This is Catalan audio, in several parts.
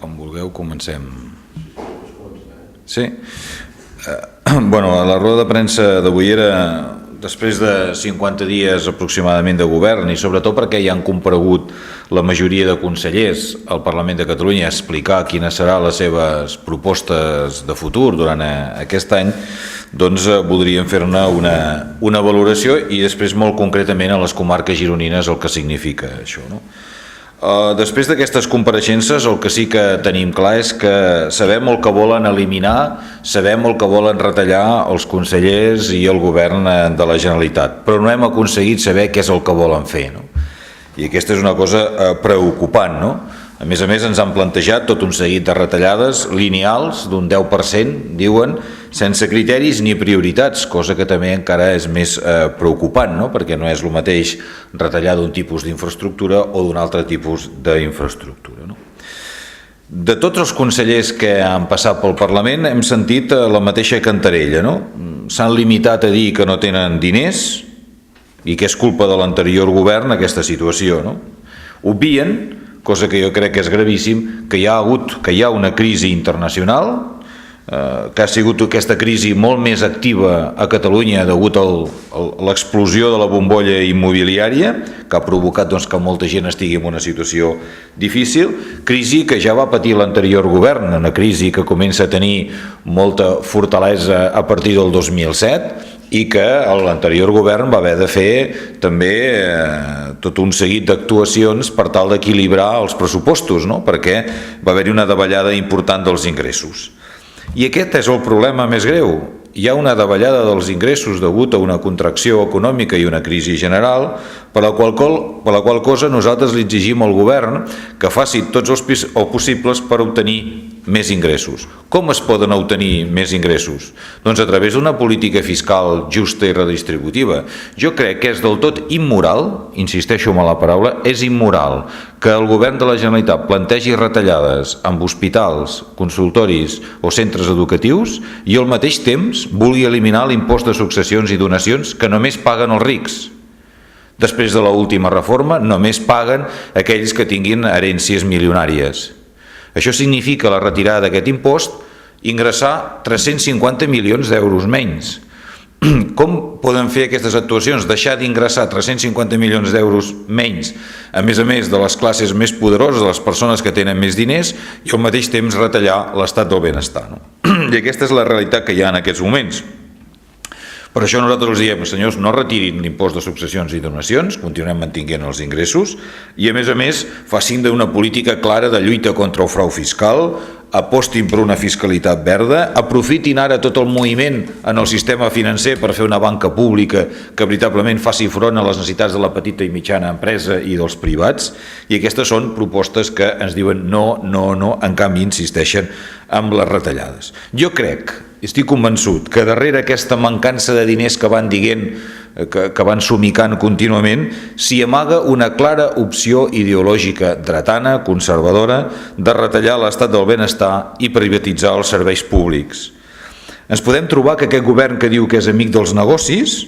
Com vulgueu, comencem. Sí? Bueno, la roda de premsa d'avui era després de 50 dies aproximadament de govern i sobretot perquè ja han comparegut la majoria de consellers al Parlament de Catalunya a explicar quines seran les seves propostes de futur durant aquest any, doncs voldríem fer-ne una valoració i després molt concretament a les comarques gironines el que significa això, no? Després d'aquestes compareixences el que sí que tenim clar és que sabem el que volen eliminar, sabem el que volen retallar els consellers i el govern de la Generalitat, però no hem aconseguit saber què és el que volen fer, no? I aquesta és una cosa preocupant, no? A més, ens han plantejat tot un seguit de retallades lineals d'un 10%, diuen, sense criteris ni prioritats, cosa que també encara és més preocupant, no? Perquè no és el mateix retallar d'un tipus d'infraestructura o d'un altre tipus d'infraestructura, no? De tots els consellers que han passat pel Parlament hem sentit la mateixa cantarella, no? S'han limitat a dir que no tenen diners i que és culpa de l'anterior govern aquesta situació, no? Obvien, cosa que jo crec que és gravíssim, que hi ha una crisi internacional, que ha sigut aquesta crisi molt més activa a Catalunya degut a l'explosió de la bombolla immobiliària, que ha provocat que molta gent estigui en una situació difícil, crisi que ja va patir l'anterior govern, una crisi que comença a tenir molta fortalesa a partir del 2007, i que l'anterior govern va haver de fer també tot un seguit d'actuacions per tal d'equilibrar els pressupostos, no? Perquè va haver-hi una davallada important dels ingressos. I aquest és el problema més greu. Hi ha una davallada dels ingressos degut a una contracció econòmica i una crisi general, per la qual cosa nosaltres li exigim al govern que faci tots els possibles per obtenir més ingressos. Com es poden obtenir més ingressos? Doncs a través d'una política fiscal justa i redistributiva. Jo crec que és del tot immoral, insisteixo en la paraula, és immoral que el govern de la Generalitat plantegi retallades amb hospitals, consultoris o centres educatius i al mateix temps vulgui eliminar l'impost de successions i donacions que només paguen els rics. Després de l'última reforma només paguen aquells que tinguin herències milionàries. Això significa la retirada d'aquest impost ingressar 350 milions d'euros menys. Com poden fer aquestes actuacions? Deixar d'ingressar 350 milions d'euros menys, a més de les classes més poderoses, de les persones que tenen més diners, i al mateix temps retallar l'estat del benestar, no? I aquesta és la realitat que hi ha en aquests moments. Per això nosaltres els diem, senyors, no retirin l'impost de successions i donacions, continuem mantenint els ingressos i a més facin d'una política clara de lluita contra el frau fiscal, apostin per una fiscalitat verda, aprofitin ara tot el moviment en el sistema financer per fer una banca pública que veritablement faci front a les necessitats de la petita i mitjana empresa i dels privats, i aquestes són propostes que ens diuen no, en canvi insisteixen amb les retallades. Jo crec, estic convençut, que darrere aquesta mancança de diners que van dient, que van somicant contínuament, s'hi amaga una clara opció ideològica dretana, conservadora, de retallar l'estat del benestar i privatitzar els serveis públics. Ens podem trobar que aquest govern que diu que és amic dels negocis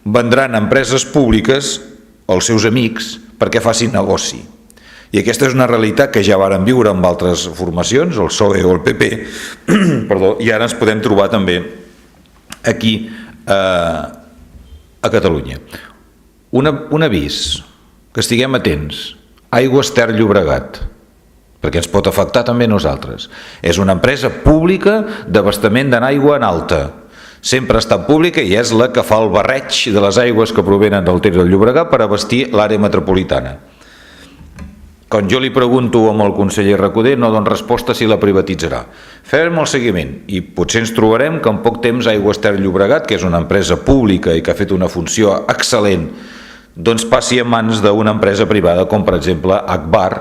vendran empreses públiques als seus amics perquè facin negoci. I aquesta és una realitat que ja varen viure amb altres formacions, el PSOE o el PP, i ara ens podem trobar també aquí a Catalunya. Un avís, que estiguem atents, Aigües Ter Llobregat, perquè ens pot afectar també a nosaltres. És una empresa pública d'abastament d'aigua en alta. Sempre ha estat pública i és la que fa el barreig de les aigües que provenen del Ter del Llobregat per abastir l'àrea metropolitana. Quan jo li pregunto amb el conseller Recoder no don resposta si la privatitzarà. Farem el seguiment i potser ens trobarem que en poc temps Aigües Ter Llobregat, que és una empresa pública i que ha fet una funció excel·lent, doncs passi en mans d'una empresa privada com per exemple Agbar,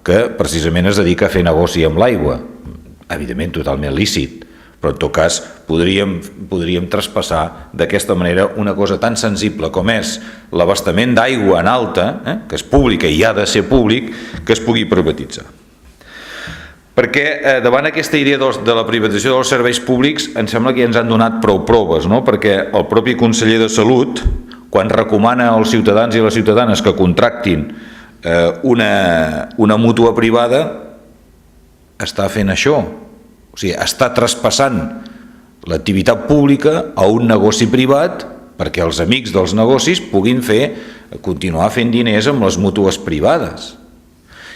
que precisament es dedica a fer negoci amb l'aigua. Evidentment totalment lícit, però en tot cas podríem traspassar d'aquesta manera una cosa tan sensible com és l'abastament d'aigua en alta, que és pública i ha de ser públic, que es pugui privatitzar. Perquè davant aquesta idea de la privatització dels serveis públics em sembla que ja ens han donat prou proves, no? Perquè el propi conseller de Salut, quan recomana als ciutadans i les ciutadanes que contractin una mútua privada, està fent això, o sigui, està traspassant l'activitat pública a un negoci privat perquè els amics dels negocis puguin continuar fent diners amb les mútues privades.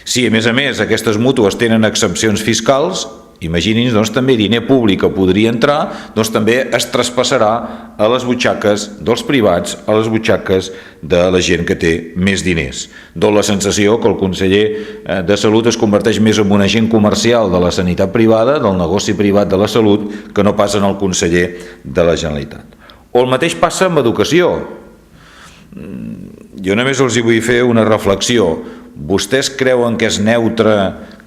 Si a més aquestes mútues tenen exempcions fiscals, imagini's, doncs també diner públic que podria entrar, doncs també es traspassarà a les butxaques dels privats, a les butxaques de la gent que té més diners. Dóna la sensació que el conseller de Salut es converteix més en un agent comercial de la sanitat privada, del negoci privat de la salut, que no pas en el conseller de la Generalitat. O el mateix passa amb educació. Jo només els vull fer una reflexió. Vostès creuen que és neutre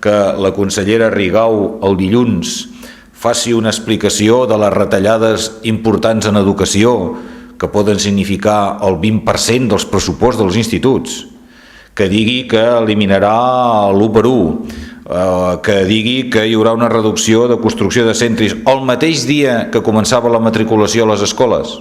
que la consellera Rigau el dilluns faci una explicació de les retallades importants en educació que poden significar el 20% dels pressuposts dels instituts, que digui que eliminarà l'1 per 1, que digui que hi haurà una reducció de construcció de centres el mateix dia que començava la matriculació a les escoles?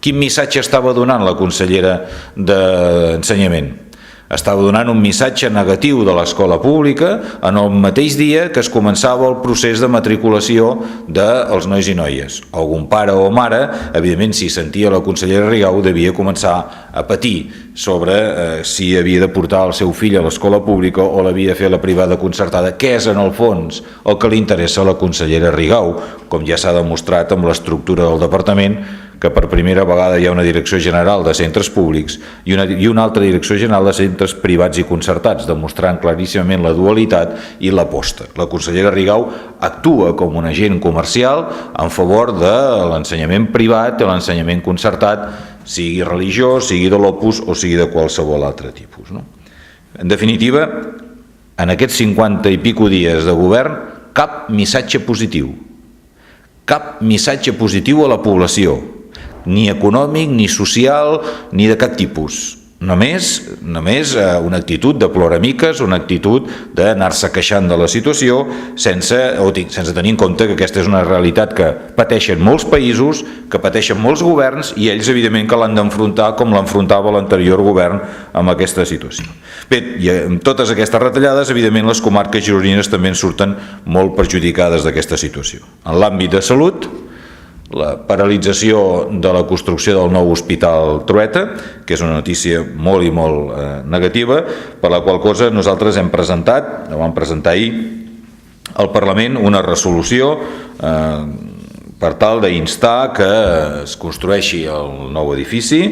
Quin missatge estava donant la consellera d'Ensenyament? Estava donant un missatge negatiu de l'escola pública en el mateix dia que es començava el procés de matriculació dels nois i noies. Algun pare o mare, evidentment, si sentia la consellera Rigau, devia començar a patir sobre si havia de portar el seu fill a l'escola pública o l'havia de fer a la privada concertada, que és en el fons el que li interessa a la consellera Rigau, com ja s'ha demostrat amb l'estructura del departament, que per primera vegada hi ha una direcció general de centres públics i una altra direcció general de centres privats i concertats, demostrant claríssimament la dualitat i l'aposta. La consellera Rigau actua com un agent comercial en favor de l'ensenyament privat i l'ensenyament concertat, sigui religiós, sigui de l'Opus o sigui de qualsevol altre tipus. En definitiva, en aquests 50 i pico dies de govern, cap missatge positiu. Cap missatge positiu a la població, ni econòmic, ni social, ni de cap tipus. Només una actitud de ploramiques, una actitud d'anar-se queixant de la situació sense tenir en compte que aquesta és una realitat que pateixen molts països, que pateixen molts governs i ells evidentment que l'han d'enfrontar com l'enfrontava l'anterior govern amb aquesta situació. Bé, i amb totes aquestes retallades, evidentment les comarques gironines també en surten molt perjudicades d'aquesta situació. En l'àmbit de salut, la paralització de la construcció del nou hospital Trueta, que és una notícia molt i molt negativa, per la qual cosa nosaltres vam presentar ahir al Parlament una resolució per tal d'instar que es construeixi el nou edifici,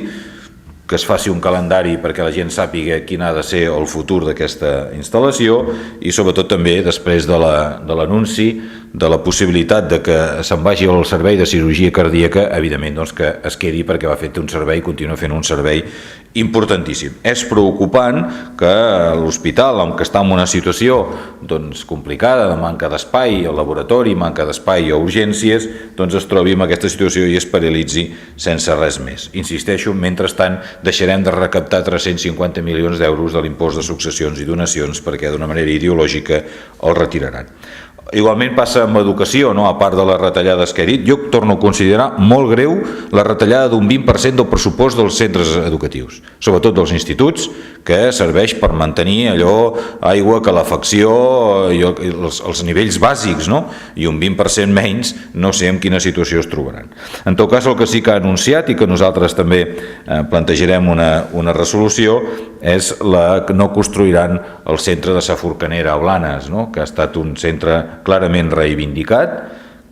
que es faci un calendari perquè la gent sàpiga quin ha de ser el futur d'aquesta instal·lació i sobretot també després de l'anunci de la possibilitat de que se'n vagi al servei de cirurgia cardíaca, evidentment doncs, que es quedi perquè va fer un servei, continua fent un servei importantíssim. És preocupant que l'hospital, que està en una situació doncs, complicada, de manca d'espai al laboratori, manca d'espai a urgències, doncs es trobi en aquesta situació i es paralitzi sense res més. Insisteixo, mentrestant deixarem de recaptar 350 milions d'euros de l'impost de successions i donacions perquè d'una manera ideològica el retiraran. Igualment passa amb educació, a part de les retallades que he dit. Jo torno a considerar molt greu la retallada d'un 20% del pressupost dels centres educatius, sobretot dels instituts, que serveix per mantenir allò, aigua, calefacció, els nivells bàsics, i un 20% menys, no sé en quina situació es trobaran. En tot cas, el que sí que ha anunciat i que nosaltres també plantejarem una resolució és que no construiran el centre de Sa Forcanera a Blanes, que ha estat un centre clarament reivindicat,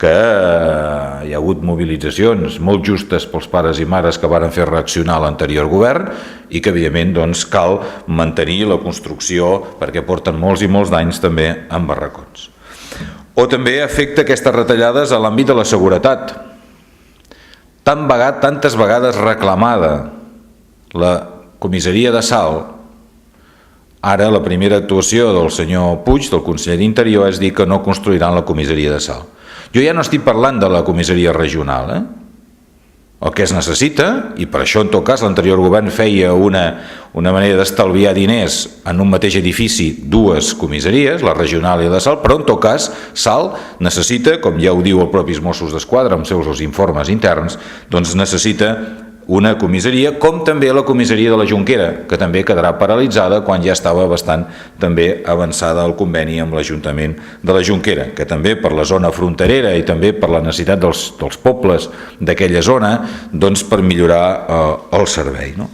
que hi ha hagut mobilitzacions molt justes pels pares i mares que varen fer reaccionar l'anterior govern i que evidentment cal mantenir la construcció perquè porten molts i molts d'anys també en barracons. O també afecta aquestes retallades a l'àmbit de la seguretat. Tantes vegades reclamada la comissaria de Salt, ara la primera actuació del senyor Puig, del conseller d'Interior, és dir que no construiran la comissaria de Salt. Jo ja no estic parlant de la comissaria regional, el que es necessita, i per això en tot cas l'anterior govern feia una manera d'estalviar diners en un mateix edifici dues comissaries, la regional i la de Salt, però en tot cas Salt necessita, com ja ho diu el propis Mossos d'Esquadra amb els seus informes interns, doncs necessita una comissaria, com també la comissaria de la Jonquera, que també quedarà paralitzada quan ja estava bastant també avançada el conveni amb l'Ajuntament de la Jonquera, que també per la zona fronterera i també per la necessitat dels pobles d'aquella zona, doncs per millorar el servei, no?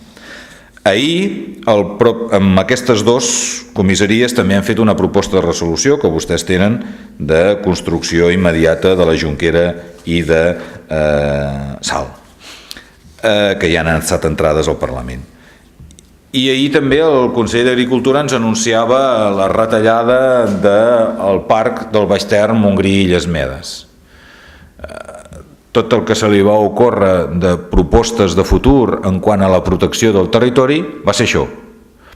Ahir, amb aquestes dues comissaries també han fet una proposta de resolució que vostès tenen de construcció immediata de la Jonquera i de Salt, que ja han estat entrades al Parlament. I ahir també el Consell d'Agricultura ens anunciava la retallada del parc del Baix Ter, Montgrí i Illes Medes. Tot el que se li va ocórrer de propostes de futur en quant a la protecció del territori va ser això.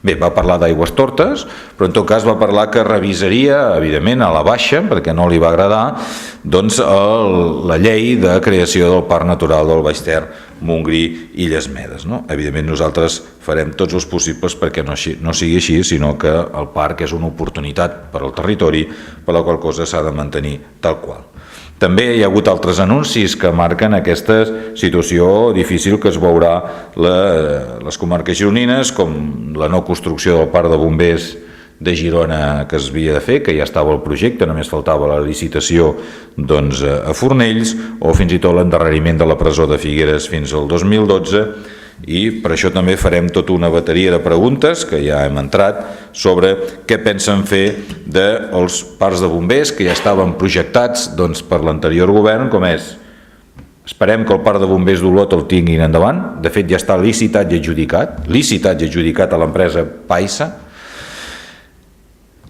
Bé, va parlar d'aigües tortes, però en tot cas va parlar que revisaria, evidentment, a la baixa, perquè no li va agradar, doncs la llei de creació del Parc Natural del Baix Ter, Montgrí i Illes Medes. Evidentment nosaltres farem tots els possibles perquè no sigui així, sinó que el parc és una oportunitat per al territori, per la qual cosa s'ha de mantenir tal qual. També hi ha hagut altres anuncis que marquen aquesta situació difícil que es veurà les comarques gironines, com la no construcció del parc de bombers de Girona que es havia de fer, que ja estava el projecte, només faltava la licitació a Fornells, o fins i tot l'endarreriment de la presó de Figueres fins al 2012, i per això també farem tota una bateria de preguntes que ja hem entrat sobre què pensen fer dels parcs de bombers que ja estaven projectats per l'anterior govern, com és: esperem que el parc de bombers d'Olot el tinguin endavant, de fet ja està licitat i adjudicat a l'empresa Paisa.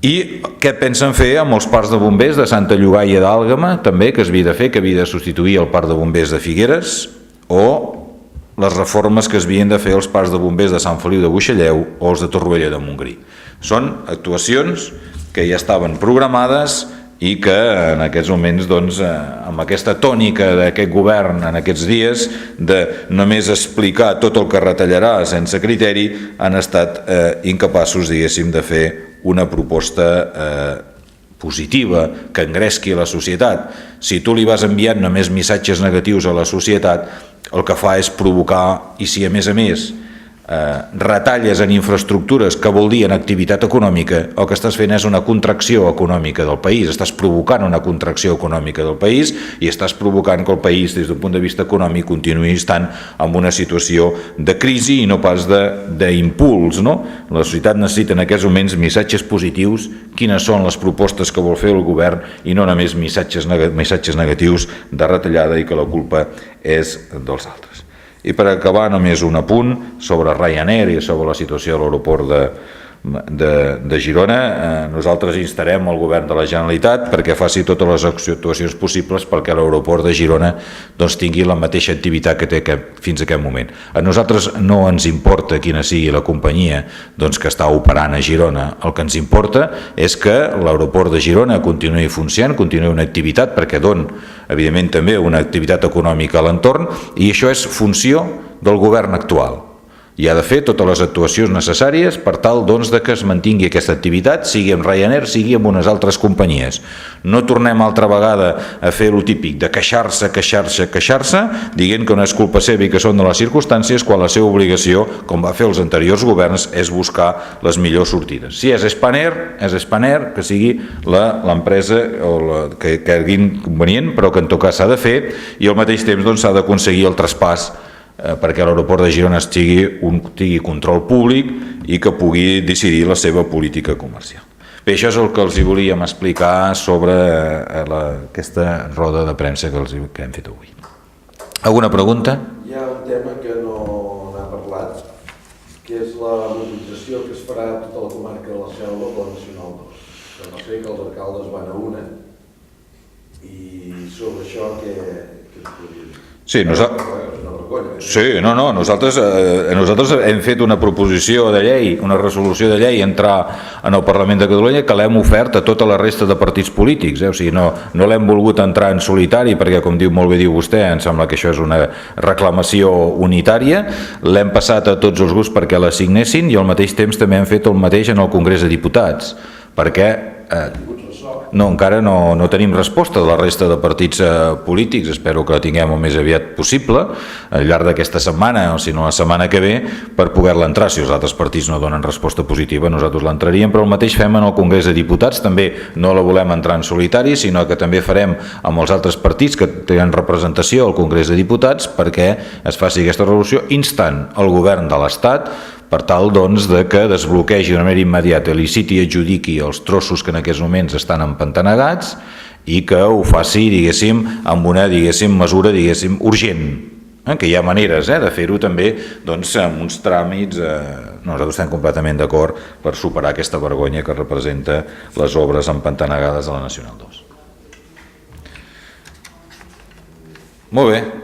I què pensen fer amb els parcs de bombers de Santa Llogaia d'Àlgama, també, que es havia de fer, que havia de substituir el parc de bombers de Figueres, o les reformes que es havien de fer als parcs de bombers de Sant Feliu de Buixalleu o els de Torroella de Montgrí. Són actuacions que ja estaven programades i que en aquests moments, amb aquesta tònica d'aquest govern en aquests dies, de només explicar tot el que retallarà sense criteri, han estat incapaços, diguéssim, de fer una proposta positiva que engresqui la societat. Si tu li vas enviant només missatges negatius a la societat, el que fa és provocar, i si a més retalles en infraestructures, que vol dir en activitat econòmica, el que estàs fent és una contracció econòmica del país, estàs provocant una contracció econòmica del país i estàs provocant que el país, des d'un punt de vista econòmic, continuï estant en una situació de crisi i no pas d'impuls. La societat necessita en aquests moments missatges positius, quines són les propostes que vol fer el govern, i no només missatges negatius de retallada i que la culpa és dels altres. I per acabar, només un apunt sobre Ryanair i sobre la situació de l'aeroport de Girona. Nosaltres instarem el govern de la Generalitat perquè faci totes les actuacions possibles perquè l'aeroport de Girona tingui la mateixa activitat que té fins a aquest moment. A nosaltres no ens importa quina sigui la companyia que està operant a Girona. El que ens importa és que l'aeroport de Girona continuï funcionant, continuï una activitat, perquè dona, evidentment, també una activitat econòmica a l'entorn, i això és funció del govern actual. I ha de fer totes les actuacions necessàries per tal de que es mantingui aquesta activitat, sigui amb Ryanair, sigui amb unes altres companyies. No tornem altra vegada a fer el típic de queixar-se, dient que no és culpa seva i que són de les circumstàncies, quan la seva obligació, com va fer els anteriors governs, és buscar les millors sortides. Si és Spanair, que sigui l'empresa que sigui convenient, però que en tot cas s'ha de fer, i al mateix temps s'ha d'aconseguir el traspàs perquè l'aeroport de Girona tingui control públic i que pugui decidir la seva política comercial. Bé, això és el que els volíem explicar sobre aquesta roda de premsa que hem fet avui. Alguna pregunta? Hi ha un tema que no n'ha parlat, que és la mobilització que es farà a tota la comarca de la Selva per la Nacional 2. Que no sé que els alcaldes van a una, i sobre això què es podria dir? Sí, nosaltres hem fet una proposició de llei, una resolució de llei, entrar en el Parlament de Catalunya, que l'hem ofert a tota la resta de partits polítics. O sigui, no l'hem volgut entrar en solitari, perquè, com molt bé diu vostè, em sembla que això és una reclamació unitària. L'hem passat a tots els grups perquè la signessin, i al mateix temps també hem fet el mateix en el Congrés de Diputats, perquè encara no tenim resposta de la resta de partits polítics. Espero que la tinguem el més aviat possible, al llarg d'aquesta setmana, o si no la setmana que ve, per poder-la entrar. Si els altres partits no donen resposta positiva, nosaltres l'entraríem, però el mateix fem en el Congrés de Diputats. També no la volem entrar en solitari, sinó que també farem amb els altres partits que tenen representació al Congrés de Diputats perquè es faci aquesta resolució instant el govern de l'Estat per tal doncs de que desbloquegi d'una manera immediata, liciti i adjudiqui els trossos que en aquests moments estan empantanegats i que ho faci, diguéssim, amb una mesura urgent, que hi ha maneres de fer-ho també doncs, amb uns tràmits. Nosaltres estem completament d'acord per superar aquesta vergonya que representa les obres empantanegades de la Nacional 2. Molt bé.